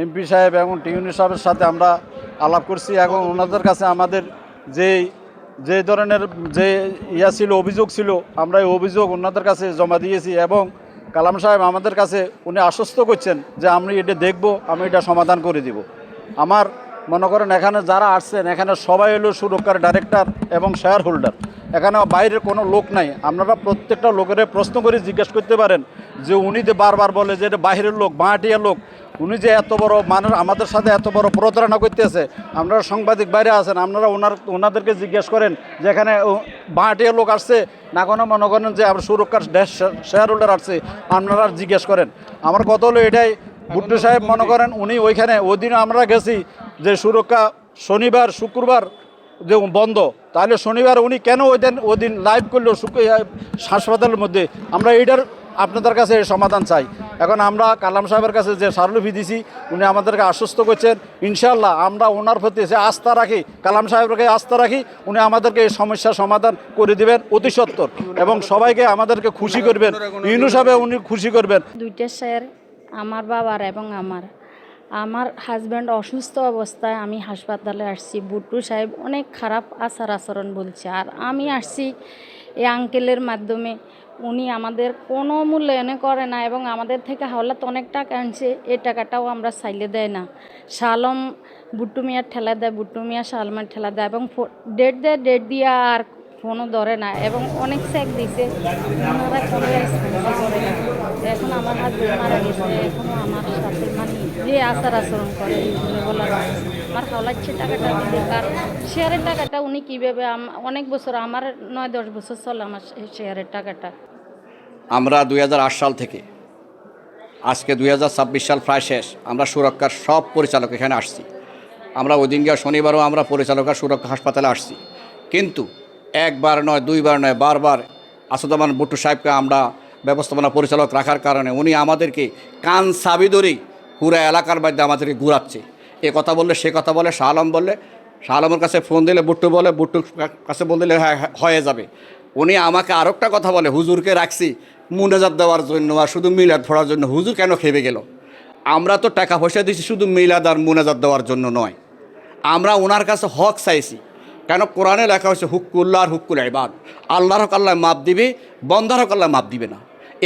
MP সাহেব এবং টিউনি সাহেবের সাথে আমরা আলাপ করছি এবং ওনাদের কাছে আমাদের যে ধরনের যে ছিল অভিযোগ ছিল, আমরা এই অভিযোগ ওনাদের কাছে জমা দিয়েছি এবং কালাম সাহেব আমাদের কাছে উনি আশ্বস্ত করছেন যে আমি এটা দেখব, আমি এটা সমাধান করে দিব। আমার মনে করেন এখানে যারা আসছেন এখানে সবাই হলো সুরক্ষার ডাইরেক্টর এবং শেয়ার হোল্ডার, এখানে বাইরের কোনো লোক নাই। আপনারা প্রত্যেকটা লোকের প্রশ্ন করে জিজ্ঞেস করতে পারেন যে উনি যে বারবার বলে যে এটা বাইরের লোক, বাঁহাটিয়া লোক, উনি যে এত বড় মানুষ আমাদের সাথে এত বড় প্রতারণা করতেছে। আপনারা সাংবাদিক বাইরে আছেন, আপনারা ওনাদেরকে জিজ্ঞেস করেন যে এখানে বাঁহাটিয়া লোক আসছে না, কোনো মনে করেন যে আমরা সুরক্ষার শেয়ার হোল্ডার আসছে, আপনারা জিজ্ঞেস করেন। আমার কথা হলো এটাই, ভুট্টো সাহেব মনে করেন উনি ওইখানে ওই দিন আমরা গেছি যে সুরক্ষা শনিবার শুক্রবার যে বন্ধ, তাহলে শনিবার উনি কেন ওই দিন লাইভ করলো হাসপাতালের মধ্যে? আমরা এইটার আপনাদের কাছে সমাধান চাই। এখন আমরা কালাম সাহেবের কাছে যে স্মারকলিপি দিছি, উনি আমাদেরকে আশ্বস্ত করছেন ইনশাআল্লাহ আমরা ওনার প্রতি যে আস্থা রাখি, কালাম সাহেবকে আস্থা রাখি, উনি আমাদেরকে এই সমস্যার সমাধান করে দেবেন অতি সত্বর এবং সবাইকে আমাদেরকে খুশি করবেন, ইউনূস সাহেব উনি খুশি করবেন। দুইটা শেয়ার আমার বাবার এবং আমার হাজব্যান্ড অসুস্থ অবস্থায় আমি হাসপাতালে আসছি। ভুট্টো সাহেব অনেক খারাপ আচরণ বলছে, আর আমি আসছি এই আঙ্কেলের মাধ্যমে। উনি আমাদের কোনো মূল্যায়নে করে না এবং আমাদের থেকে হাওলাত অনেক টাকা আনছে, এই টাকাটাও আমরা চাইলে দেয় না। শালম ভুট্টো মিয়ার ঠেলা দেয়, ভুট্টো মিয়া শালমের ঠেলা দেয় এবং ডেট দিয়ে আর ফোনও ধরে না এবং অনেক চেক দিছে, ওনারা কোনো রেসপন্সই করে না। এখন আমার হাজব্যান্ড মারা গেছে, এখনও আমার সাথে মানে যে আচরণ করে এইগুলো বলার আমার হাওলাচ্ছে টাকাটা দিতে, কার শেয়ারের টাকাটা উনি কীভাবে অনেক বছর আমার 9-10 বছর চলে আমার শেয়ারের টাকাটা। আমরা 2008 সাল থেকে আজকে 2026 সাল প্রায় শেষ, আমরা সুরক্ষার সব পরিচালক এখানে আসছি। আমরা ওই দিন গিয়ে শনিবারও আমরা পরিচালকের সুরক্ষা হাসপাতালে আসছি, কিন্তু একবার নয় দুইবার নয় বারবার আসাদুজ্জামান ভুট্টো সাহেবকে আমরা ব্যবস্থাপনা পরিচালক রাখার কারণে উনি আমাদেরকে কান চাবি ধরেই পুরো এলাকার মধ্যে আমাদেরকে ঘুরাচ্ছে। এ কথা বললে সে কথা বলে, শাহ আলম বললে, শাহ আলমের কাছে ফোন দিলে ভুট্টো বলে, ভুট্টোর কাছে ফোন দিলে হয়ে যাবে। উনি আমাকে আরেকটা কথা বলে, হুজুরকে রাখছি মুনাজাত দেওয়ার জন্য আর শুধু মিলাদ পড়ার জন্য, হুজুর কেন খেপে গেল? আমরা তো টাকা পয়সা দিয়েছি শুধু মিলাদ আর মুনাজাত দেওয়ার জন্য নয়, আমরা ওনার কাছে হক চাইছি। কেন কোরআনে লেখা হয়েছে হুক্কুল্লাহ আর হুক্কুল ইবাদ, আল্লাহর হক আল্লাহ মাপ দিবে, বন্দার হক আল্লাহ মাপ দিবে না।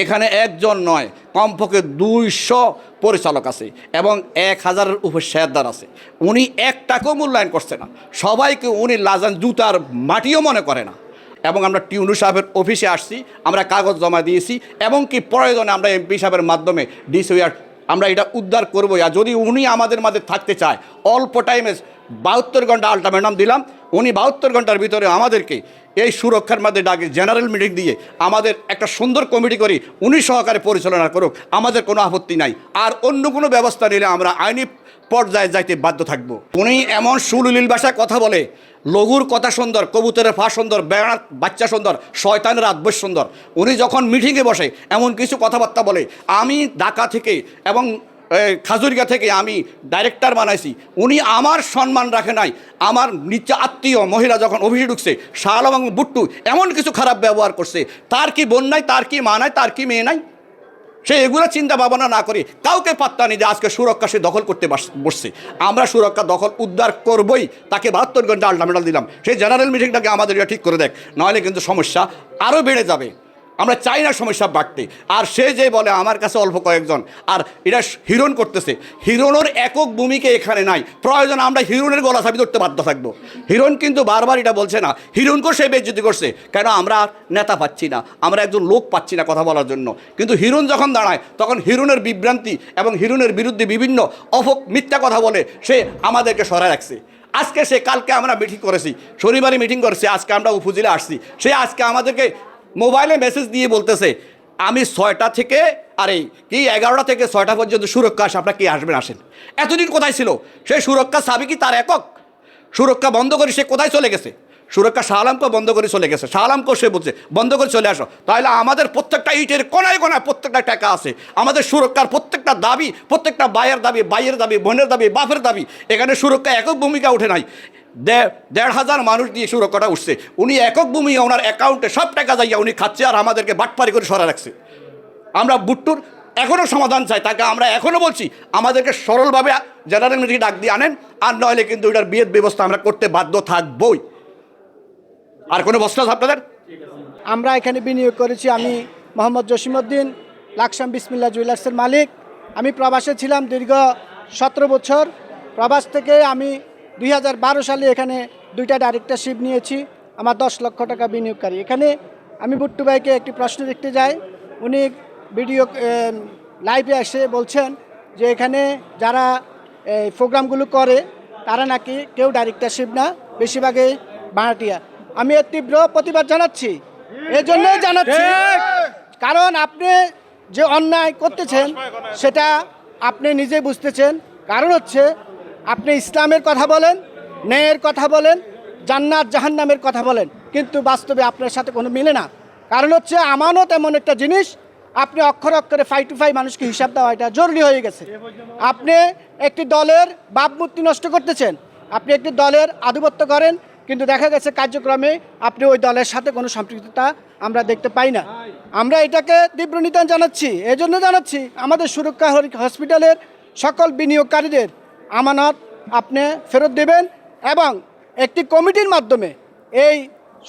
এখানে একজন নয়, কমপক্ষে 200 পরিচালক আছে এবং 1000-এর উপর শেয়ারদার আছে। উনি একটাকেও মূল্যায়ন করছে না, সবাইকে উনি লাজান জুতার মাটিও মনে করে না। এবং আমরা টিউনু সাহেবের অফিসে আসছি, আমরা কাগজ জমা দিয়েছি এবং কি প্রয়োজনে আমরা এমপি সাহেবের মাধ্যমে ডিসিআর আমরা এটা উদ্ধার করবো। আর যদি উনি আমাদের মাঝে থাকতে চায়, অল্প টাইমে 72 ঘন্টা আলটিমেটাম দিলাম, উনি 72 ঘন্টার ভিতরে আমাদেরকে এই সুরক্ষার মধ্যে ডাকে জেনারেল মিটিং দিয়ে আমাদের একটা সুন্দর কমিটি করি উনি সহকারে পরিচালনা করুক, আমাদের কোনো আপত্তি নাই। আর অন্য কোনো ব্যবস্থা নিলে আমরা আইনি পর্যায়ে যাইতে বাধ্য থাকবো। উনি এমন সুলীল ভাষায় কথা বলে, লঘুর কথা সুন্দর, কবুতরের ফা সুন্দর, বেড়ার বাচ্চা সুন্দর, শয়তানের আদবস সুন্দর। উনি যখন মিটিংয়ে বসে এমন কিছু কথাবার্তা বলে, আমি ঢাকা থেকে এবং খাজুরিয়া থেকে আমি ডাইরেক্টর বানাইছি, উনি আমার সম্মান রাখে নাই। আমার নিচে আত্মীয় মহিলা যখন অফিসে ঢুকছে, শাহ আলম এবং ভুট্টো এমন কিছু খারাপ ব্যবহার করছে, তার কি বোন নাই, তার কি মা নাই, তার কি মেয়ে নাই? সে এগুলো চিন্তা ভাবনা না করে কাউকে পাত্তা নেই যে আজকে সুরক্ষা সে দখল করতে বসছে। আমরা সুরক্ষা দখল উদ্ধার করবই, তাকে 72 ঘন্টা আলটিমেটাম দিলাম, সেই জেনারেল মিটিংটাকে আমাদের এটা ঠিক করে দেখ, নাহলে কিন্তু সমস্যা আরও বেড়ে যাবে। আমরা চাই না সমস্যা বাড়তে। আর সে যে বলে আমার কাছে অল্প কয়েকজন, আর এটা হিরণ করতেছে, হিরণের একক ভূমিকা এখানে নাই। প্রয়োজন আমরা হিরণের গলা চাবি ধরতে বাধ্য থাকবো। হিরণ কিন্তু বারবার এটা বলছে না, হিরণকেও সে বেইজ্জতি করছে। কেন? আমরা নেতা পাচ্ছি না, আমরা একজন লোক পাচ্ছি না কথা বলার জন্য। কিন্তু হিরণ যখন দাঁড়ায় তখন হিরণের বিভ্রান্তি এবং হিরণের বিরুদ্ধে বিভিন্ন মিথ্যা কথা বলে সে আমাদেরকে সরায় রাখছে। আজকে সে, কালকে আমরা মিটিং করেছি, শনিবারে মিটিং করেছি, আজকে আমরা উপজেলা আসছি, সে আজকে আমাদেরকে মোবাইলে মেসেজ দিয়ে বলতেছে আমি 6টা থেকে আর এই কি 11টা থেকে 6টা পর্যন্ত সুরক্ষা আসে, আপনারা কি আসবেন আসেন। এতদিন কোথায় ছিল সে? সুরক্ষা চাবি কি তার একক? সুরক্ষা বন্ধ করে সে কোথায় চলে গেছে? সুরক্ষা শাহ আলমকে বন্ধ করে চলে গেছে, শাহ আলমকেও সে বলছে বন্ধ করে চলে আসো। তাহলে আমাদের প্রত্যেকটা ইটের কোনায় কোনায় প্রত্যেকটা টাকা আছে, আমাদের সুরক্ষার প্রত্যেকটা দাবি, প্রত্যেকটা ভাইয়ের দাবি, ভাইয়ের দাবি, বোনের দাবি, বাপের দাবি, এখানে সুরক্ষা একক ভূমিকা উঠে নাই। 1,500 মানুষ দিয়ে সুরক্ষাটা উঠছে, উনি একক ভূমিকা, ওনার অ্যাকাউন্টে সব টাকা যাইয়া উনি খাচ্ছে আর আমাদেরকে বাটপারি করে সরা রাখছে। আমরা ভুট্টোর এখনও সমাধান চাই, তাকে আমরা এখনও বলছি আমাদেরকে সরলভাবে জেনারেল মিটিং ডাক দিয়ে আনেন, আর নইলে কিন্তু এটার বিয়ের ব্যবস্থা আমরা করতে বাধ্য থাকবই। আর কোনো প্রশ্ন আছে আপনাদের? আমরা এখানে বিনিয়োগ করেছি। আমি মোহাম্মদ জসিমউদ্দিন, লাকসাম বিসমিল্লাহ জুয়েলার্সের মালিক। আমি প্রবাসে ছিলাম দীর্ঘ 17 বছর। প্রবাস থেকে আমি 2012 সালে এখানে 2টা ডাইরেক্টরশিপ নিয়েছি। আমার 10 লক্ষ টাকা বিনিয়োগকারী। এখানে আমি বুট্টু ভাইকে একটি প্রশ্ন দেখতে যাই। উনি ভিডিও লাইভে এসে বলছেন যে এখানে যারা এই প্রোগ্রামগুলো করে তারা নাকি কেউ ডাইরেক্টরশিপ না, বেশিরভাগই ভাড়াটিয়া। আমি এর তীব্র প্রতিবাদ জানাচ্ছি। এই জন্যই জানাচ্ছি কারণ আপনি যে অন্যায় করতেছেন সেটা আপনি নিজে বুঝতেছেন। কারণ হচ্ছে আপনি ইসলামের কথা বলেন, ন্যায়ের কথা বলেন, জান্নাত জাহান্নামের কথা বলেন, কিন্তু বাস্তবে আপনার সাথে কোনো মিলে না। কারণ হচ্ছে আমানত এমন একটা জিনিস, আপনি অক্ষরে অক্ষরে 5 to 5 মানুষকে হিসাব দেওয়া এটা জরুরি হয়ে গেছে। আপনি একটি দলের ভাবমূর্তি নষ্ট করতেছেন, আপনি একটি দলের আধিপত্য করেন, কিন্তু দেখা গেছে কার্যক্রমে আপনি ওই দলের সাথে কোনো সম্পৃক্ততা আমরা দেখতে পাই না। আমরা এটাকে তীব্র নিদান জানাচ্ছি। এজন্য জানাচ্ছি আমাদের সুরক্ষা হসপিটালের সকল বিনিয়োগকারীদের আমানত আপনি ফেরত দেবেন এবং একটি কমিটির মাধ্যমে এই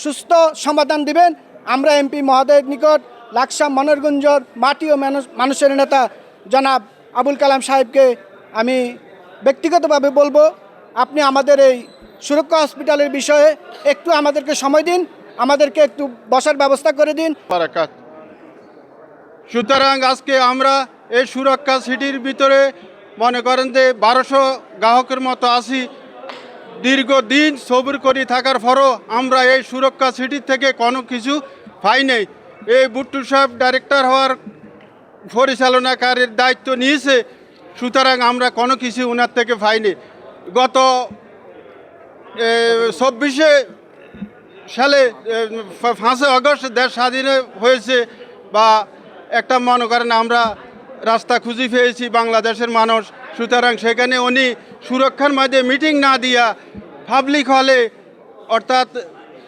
সুস্থ সমাধান দিবেন। আমরা এমপি মহোদয়ের নিকট লাকসাম মনোরগঞ্জর মাটি ও মানুষের নেতা জনাব আবুল কালাম সাহেবকে আমি ব্যক্তিগতভাবে বলবো, আপনি আমাদের এই সুরক্ষা হসপিটালের বিষয়ে একটু আমাদেরকে সময় দিন, আমাদেরকে একটু বসার ব্যবস্থা করে দিন। সুতরাং আজকে আমরা এই সুরক্ষা সিটির ভিতরে মনে করেন যে 1200 গ্রাহকের মতো আছি। দীর্ঘদিন সবুর করে থাকার পরও আমরা এই সুরক্ষা সিটির থেকে কোনো কিছু পাই নাই। এই বুট্টু সাহেব ডাইরেক্টর হওয়ার পরিচালনাকারীর দায়িত্ব নিয়েছে, সুতরাং আমরা কোনো কিছু ওনার থেকে পাইনি। গত 24 সালে 5 আগস্ট দেশ স্বাধীন হয়েছে, বা একটা মনে করেন আমরা রাস্তা খুঁজে পেয়েছি বাংলাদেশের মানুষ। সুতরাং সেখানে উনি সুরক্ষার মধ্যে মিটিং না দিয়া পাবলিক হলে অর্থাৎ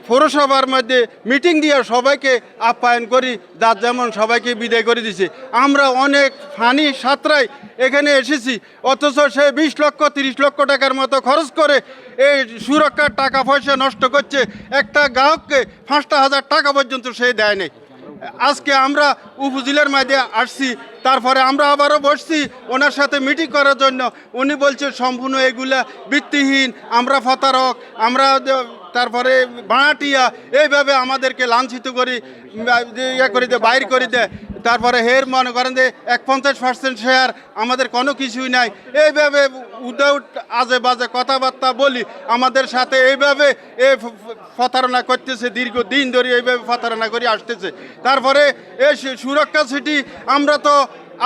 পৌরসভার মধ্যে মিটিং দিয়ে সবাইকে আপ্যায়ন করি, যার যেমন সবাইকে বিদায় করে দিছে। আমরা অনেক ফানি সাঁতরাই এখানে এসেছি, অথচ সে 20 লক্ষ 30 লক্ষ টাকার মতো খরচ করে এই সুরক্ষার টাকা পয়সা নষ্ট করছে। একটা গ্রাহককে 5,000 টাকা পর্যন্ত সে দেয় নাই। আজকে আমরা উপজেলার মধ্যে আসছি, তারপরে আমরা আবারও বসছি ওনার সাথে মিটিং করার জন্য। উনি বলছে সম্পূর্ণ এগুলা ভিত্তিহীন, আমরা প্রতারক, আমরা তারপরে ভাড়াটিয়া, এইভাবে আমাদেরকে লাঞ্ছিত করি ইয়ে করে দেয়, বাইর করে দেয়। তারপরে হের মনে করেন যে 50% শেয়ার, আমাদের কোনো কিছুই নাই। এইভাবে উদাউট আজে বাজে কথাবার্তা বলি আমাদের সাথে এইভাবে প্রতারণা করতেছে, দীর্ঘদিন ধরে এইভাবে প্রতারণা করে আসতেছে। তারপরে এই সুরক্ষা সিটি আমরা তো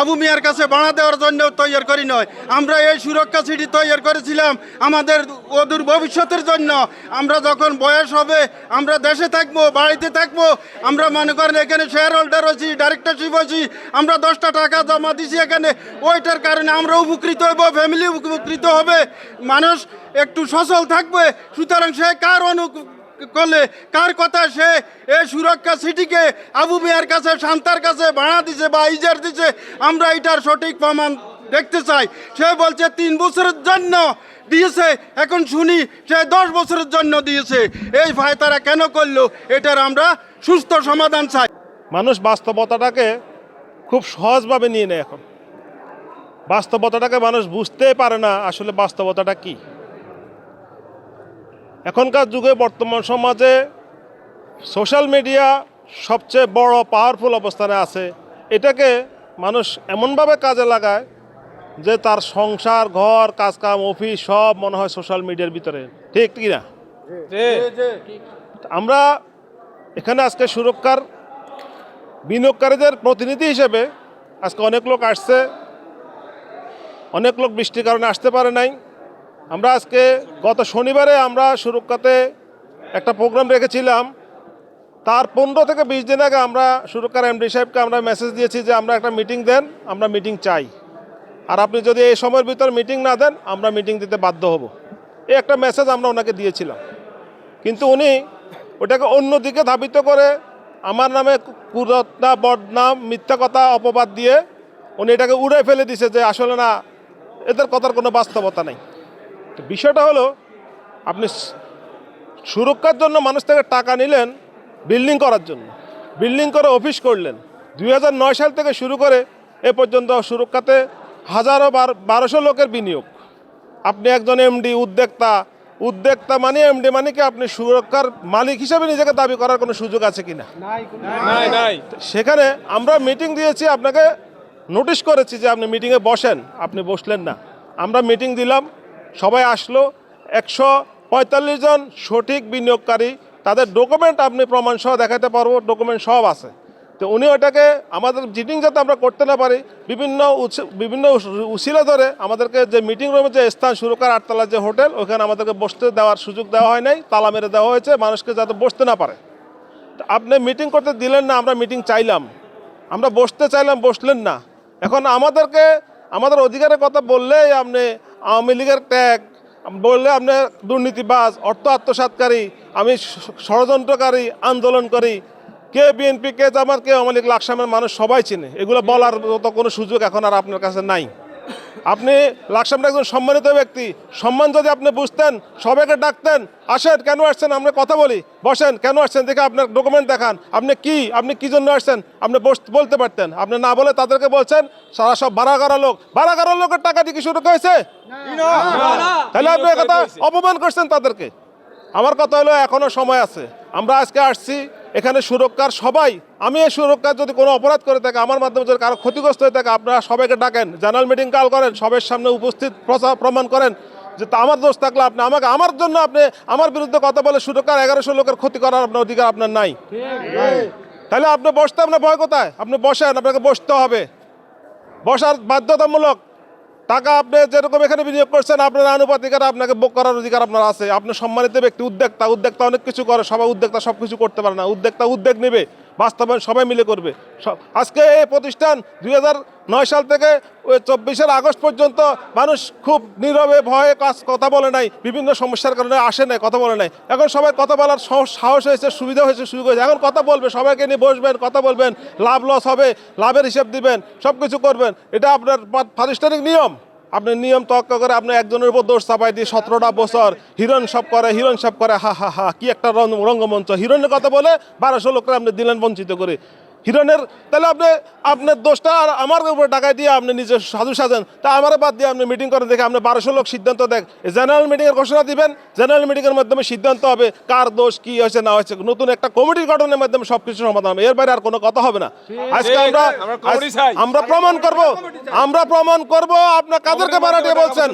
আবু মিয়ার কাছে ভাড়া দেওয়ার জন্য তৈরি করি নয়, আমরা এই সুরক্ষা সিটি তৈরি করেছিলাম আমাদের অদূর ভবিষ্যতের জন্য। আমরা যখন বয়স হবে, আমরা দেশে থাকবো, বাড়িতে থাকবো, আমরা মনে করেন এখানে শেয়ার হোল্ডার হচ্ছি, ডাইরেক্টরশিপ হচ্ছি, আমরা 10টা টাকা জমা দিছি এখানে। ওইটার কারণে আমরা উপকৃত হব, ফ্যামিলি উপকৃত হবে, মানুষ একটু সচল থাকবে। সুতরাং সে কার করলে কার কথা সে এই সুরক্ষা সিটিকে আবু মিয়ার কাছে, শান্তার কাছে ভাড়া দিছে বা ইজার দিছে, আমরা এটার সঠিক প্রমাণ দেখতে চাই। সে বলছে 3 বছরের জন্য দিয়েছে, এখন শুনি সে 10 বছরের জন্য দিয়েছে। এই ভয় তারা কেন করলো, এটার আমরা সুস্থ সমাধান চাই। মানুষ বাস্তবতাটাকে খুব সহজভাবে নিয়ে নেয়। এখন বাস্তবতাটাকে মানুষ বুঝতে পারে না আসলে বাস্তবতাটা কি। এখনকার যুগে বর্তমান সমাজে সোশ্যাল মিডিয়া সবচেয়ে বড় পাওয়ারফুল অবস্থানে আছে। এটাকে মানুষ এমনভাবে কাজে লাগায় যে তার সংসার, ঘর, কাজকাম, অফিস সব মনে হয় সোশ্যাল মিডিয়ার ভিতরে। ঠিক কি না? আমরা এখানে আজকে সুরক্ষার বিনিয়োগকারীদের প্রতিনিধি হিসেবে আজকে অনেক লোক আসছে, অনেক লোক বৃষ্টির কারণে আসতে পারে নাই। আমরা আজকে গত শনিবারে আমরা সুরক্ষাতে একটা প্রোগ্রাম রেখেছিলাম, তার 15 থেকে 20 দিন আগে আমরা সুরক্ষার এমডি সাহেবকে আমরা মেসেজ দিয়েছি যে আমরা একটা মিটিং দেন, আমরা মিটিং চাই, আর আপনি যদি এই সময়ের ভিতর মিটিং না দেন আমরা মিটিং দিতে বাধ্য হব। এই একটা মেসেজ আমরা ওনাকে দিয়েছিলাম, কিন্তু উনি ওটাকে অন্যদিকে ধাবিত করে আমার নামে কুরত্না, বদনাম, মিথ্যা কথা, অপবাদ দিয়ে উনি এটাকে উড়ে ফেলে দিছে যে আসলে না, এদের কথার কোনো বাস্তবতা নেই। তো বিষয়টা হলো, আপনি সুরক্ষার জন্য মানুষ থেকে টাকা নিলেন বিল্ডিং করার জন্য, বিল্ডিং করে অফিস করলেন। 2009 সাল থেকে শুরু করে এ পর্যন্ত সুরক্ষাতে 1200 লোকের বিনিয়োগ। আপনি একজন এমডি, উদ্যোক্তা মানে এমডি মানে কি আপনি সুরক্ষার মালিক হিসেবে নিজেকে দাবি করার কোনো সুযোগ আছে কিনা? সেখানে আমরা মিটিং দিয়েছি, আপনাকে নোটিশ করেছি যে আপনি মিটিংয়ে বসেন, আপনি বসলেন না। আমরা মিটিং দিলাম, সবাই আসলো, 145 জন সঠিক বিনিয়োগকারী, তাদের ডকুমেন্ট আপনি প্রমাণ সহ দেখাতে পারবো, ডকুমেন্ট সব আছে। তো উনি ওটাকে আমাদের মিটিং যাতে আমরা করতে না পারি, বিভিন্ন উসিলা ধরে আমাদেরকে যে মিটিং রুমের যে স্থান, সুরক্ষার 8 তলার যে হোটেল, ওখানে আমাদেরকে বসতে দেওয়ার সুযোগ দেওয়া হয় নাই, তালা মেরে দেওয়া হয়েছে মানুষকে যাতে বসতে না পারে। আপনি মিটিং করতে দিলেন না, আমরা মিটিং চাইলাম, আমরা বসতে চাইলাম, বসলেন না। এখন আমাদের অধিকারের কথা বললেই আপনি আওয়ামী লীগের ট্যাগ, বললে আপনি দুর্নীতিবাজ, অর্থ আত্মসাৎকারী, আমি ষড়যন্ত্রকারী, আন্দোলনকারী, কে বিএনপি, কে জামাত, কে আওয়ামী লীগ, লাকসামের মানুষ সবাই চিনে। এগুলো বলার মতো কোনো সুযোগ এখন আর আপনার কাছে নাই। আপনি লাকসামের একজন সম্মানিত ব্যক্তি, সম্মান যদি আপনি বুঝতেন, সবাইকে ডাকতেন, আসেন, কেন আসছেন, আমরা কথা বলি, বসেন, কেন আসছেন দেখে আপনার ডকুমেন্ট দেখান, আপনি কি জন্য আসছেন, আপনি বলতে পারতেন। আপনি না বলে তাদেরকে বলছেন সারা সব ভাড়া করা লোকের টাকা দিয়ে কি শুরু হয়েছে? তাহলে আপনি কথা অপমান করছেন তাদেরকে। আমার কথা হলো এখনো সময় আছে। আমরা আজকে আসছি এখানে সুরক্ষার সবাই, আমি এই সুরক্ষার যদি কোনো অপরাধ করে থাকে, আমার মাধ্যমে যদি কারো ক্ষতিগ্রস্ত হয়ে থাকে, আপনারা সবাইকে ডাকেন, জেনারেল মিটিং কল করেন, সবার সামনে উপস্থিত প্রমাণ করেন যে আমার দোষ থাকলে আপনি আমাকে, আমার জন্য আপনি আমার বিরুদ্ধে কথা বলে সুরক্ষার 1100 লোকের ক্ষতি করার আপনার অধিকার আপনার নাই। তাহলে আপনি বসতে, আপনার ভয় কোথায়? আপনি বসেন, আপনাকে বসতে হবে, বসার বাধ্যতামূলক। টাকা আপনি যেরকম এখানে বিনিয়োগ করছেন, আপনার আনুপাতিক আপনাকে বুক করার অধিকার আপনার আছে। আপনি সম্মানিত ব্যক্তি, উদ্যোক্তা অনেক কিছু করে, সবাই উদ্যোক্তা সব কিছু করতে পারে না। উদ্যোগ নেবে, বাস্তবায়ন সবাই মিলে করবে। আজকে এই প্রতিষ্ঠান 2009 সাল থেকে 24 আগস্ট পর্যন্ত মানুষ খুব নীরবে ভয়ে কথা বলে নাই, বিভিন্ন সমস্যার কারণে আসে নাই, কথা বলে নাই। এখন সবাই কথা বলার সাহস হয়েছে, সুবিধা হয়েছে, সুযোগ হয়েছে। এখন কথা বলবে, সবাইকে নিয়ে বসবেন, কথা বলবেন, লাভ লস হবে, লাভের হিসাব দিবেন, সব কিছু করবেন। এটা আপনার প্রাতিষ্ঠানিক নিয়ম। আপনি নিয়ম তক্কা করে আপনি একজনের উপর দোষ চাপাই দিয়ে 17টা বছর হিরণ সব করে, হা কি একটা রঙ্গমঞ্চ। হিরণের কথা বলে 1200 লোককে আপনি দিলেন বঞ্চিত করে। হিরণের তাহলে আপনার দোষটা আর আমার উপরে টাকায় দিয়ে আপনি নিজে সাধু সাজেন, তা আমারও বাদ দিয়ে আপনি মিটিং করেন, দেখে আপনি 1200 লোক সিদ্ধান্ত দেখ, জেনারেল মিটিংয়ের ঘোষণা দিবেন, জেনারেল মিটিংয়ের মাধ্যমে সিদ্ধান্ত হবে কার দোষ কি হয়েছে না হয়েছে। নতুন একটা কমিটির গঠনের মাধ্যমে সব কিছু সমাধান হবে, এর বাইরে আর কোনো কথা হবে না। আজকে আমরা প্রমাণ করব আপনার কাদেরকে ভাড়া দিয়ে বলছেন,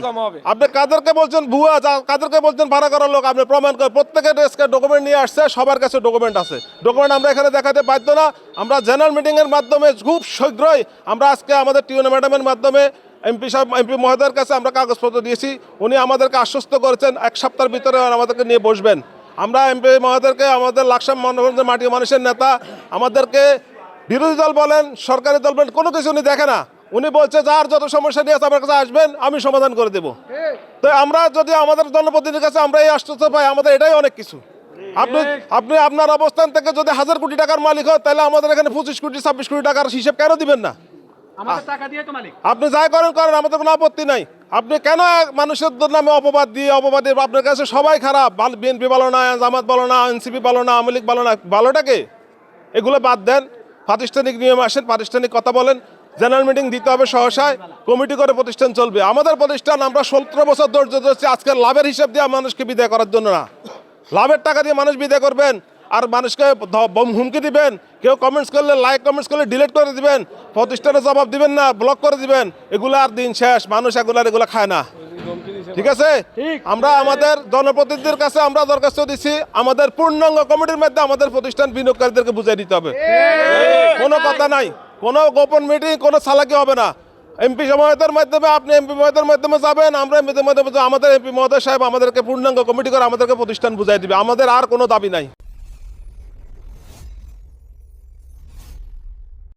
আপনি কাদেরকে বলছেন ভুয়া, কাদেরকে বলছেন ভাড়া করার লোক, আপনি প্রমাণ করেন। প্রত্যেকের ডেস্কে ডকুমেন্ট নিয়ে আসছে, সবার কাছে ডকুমেন্ট আছে। ডকুমেন্ট আমরা এখানে দেখাতে বাধ্য না। আমরা জেনারেল মিটিংয়ের মাধ্যমে খুব শীঘ্রই আমরা আজকে আমাদের টিউনা ম্যাডামের মাধ্যমে এমপি মহোদয়ের কাছে আমরা কাগজপত্র দিয়েছি। উনি আমাদেরকে আশ্বস্ত করেছেন 1 সপ্তাহের ভিতরে আমাদেরকে নিয়ে বসবেন। আমরা এমপি মহোদয়কে, আমাদের লাকসাম মনোরঞ্জন মাটি মানুষের নেতা, আমাদেরকে বিরোধী দল বলেন, সরকারি দল বলেন, কোনো কিছু উনি দেখে না। উনি বলছে যার যত সমস্যা নিয়ে আছে আমার কাছে আসবেন, আমি সমাধান করে দেবো। তো আমরা যদি আমাদের জনপ্রতিনিধির কাছে আমরা এই আশ্বস্ত পাই, আমাদের এটাই অনেক কিছু। আপনি আপনার অবস্থান থেকে যদি 1000 কোটি টাকার মালিক হয়, তাহলে আমাদের এখানে 25 কোটি 26 কোটি টাকার হিসেব কেন দিবেন না? আপনি যাই করেন, আমাদের কোনো আপত্তি নাই। আপনি কেন মানুষের নামে অপবাদ দিয়ে আপনার কাছে সবাই খারাপ, বিএনপি ভালো না, জামাত ভালো না, এনসিপি ভালো না, আওয়ামী লীগ ভালো না, ভালোটাকে এগুলো বাদ দেন। প্রাতিষ্ঠানিক নিয়মে আসেন, প্রাতিষ্ঠানিক কথা বলেন। জেনারেল মিটিং দিতে হবে সহসায়, কমিটি করে প্রতিষ্ঠান চলবে। আমাদের প্রতিষ্ঠান আমরা 17 বছর ধৈর্য ধরছি, আজকের লাভের হিসাব দিয়ে মানুষকে বিদায় করার জন্য না। লাভের টাকা দিয়ে মানুষ বিদায় করবেন আর মানুষকে হুমকি দিবেন, কেউ কমেন্টস করলে কমেন্টস করলে ডিলিট করে দিবেন, প্রতিষ্ঠানে জবাব দিবেন না, ব্লক করে দিবেন। এগুলো আর দিন শেষ, মানুষ এগুলো খায় না। ঠিক আছে, আমরা আমাদের জনপ্রতিনিধির কাছে আমরা দরখাস্ত দিচ্ছি, আমাদের পূর্ণাঙ্গ কমিটির মধ্যে আমাদের প্রতিষ্ঠান বিনিয়োগকারীদেরকে বুঝিয়ে দিতে হবে। কোনো কথা নাই, কোনো গোপন মিটিং, কোনো চালাকি হবে না। এমপি মহোদয়ের মাধ্যমে আপনি এমপি মহোদয়ের মাধ্যমে যাবেন, আমরা এমপি মহোদয়, আমাদের এমপি মহোদয় সাহেব আমাদেরকে পূর্ণাঙ্গ কমিটি করে আমাদেরকে প্রতিষ্ঠান বুঝাই দিবে। আমাদের আর কোনো দাবি নাই।